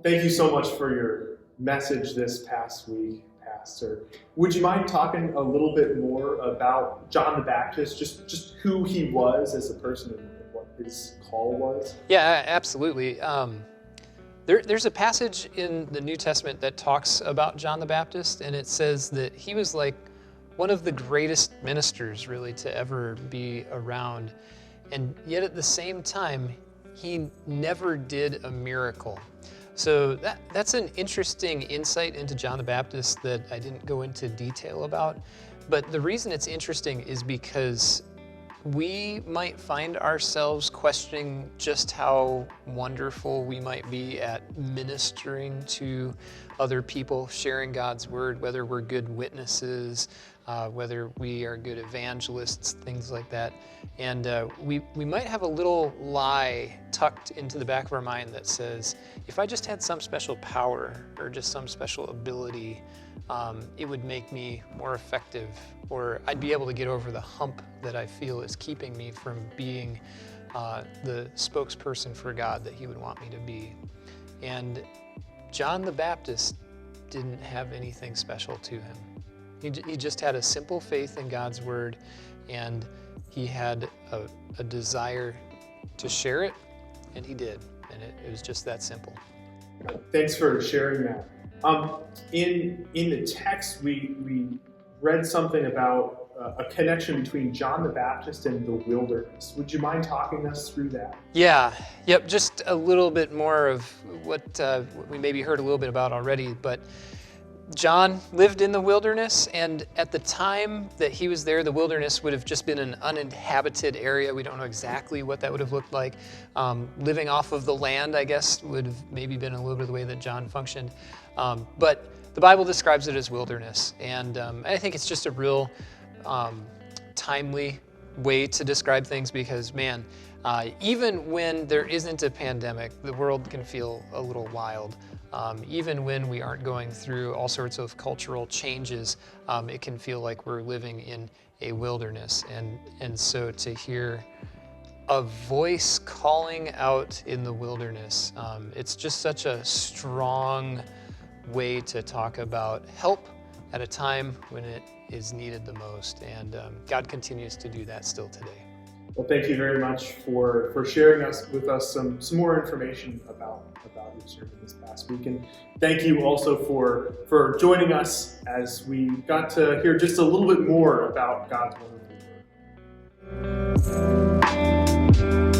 thank you so much for your message this past week, Pastor. Would you mind talking a little bit more about John the Baptist, just who he was as a person and what his call was? Yeah, absolutely. There's a passage in the New Testament that talks about John the Baptist, and it says that he was like one of the greatest ministers really to ever be around. And yet at the same time, he never did a miracle. So that's an interesting insight into John the Baptist that I didn't go into detail about. But the reason it's interesting is because we might find ourselves questioning just how wonderful we might be at ministering to other people, sharing God's word, whether we're good witnesses, whether we are good evangelists, things like that. And we might have a little lie tucked into the back of our mind that says, if I just had some special power or just some special ability, it would make me more effective, or I'd be able to get over the hump that I feel is keeping me from being the spokesperson for God that he would want me to be. And John the Baptist didn't have anything special to him. He just had a simple faith in God's word, and he had a desire to share it, and he did. And it was just that simple. Thanks for sharing that. In the text, we read something about a connection between John the Baptist and the wilderness. Would you mind talking us through that? Yeah, yep, just a little bit more of what we maybe heard a little bit about already, but John lived in the wilderness, and at the time that he was there, the wilderness would have just been an uninhabited area. We don't know exactly what that would have looked like. Living off of the land, I guess, would have maybe been a little bit of the way that John functioned. But the Bible describes it as wilderness, and I think it's just a real timely way to describe things because, man, even when there isn't a pandemic, the world can feel a little wild. Even when we aren't going through all sorts of cultural changes, it can feel like we're living in a wilderness. And so to hear a voice calling out in the wilderness, it's just such a strong way to talk about help at a time when it is needed the most. And God continues to do that still today. Well, thank you very much for sharing with us some more information about your sermon this past week. And thank you also for joining us as we got to hear just a little bit more about God's wonderful word.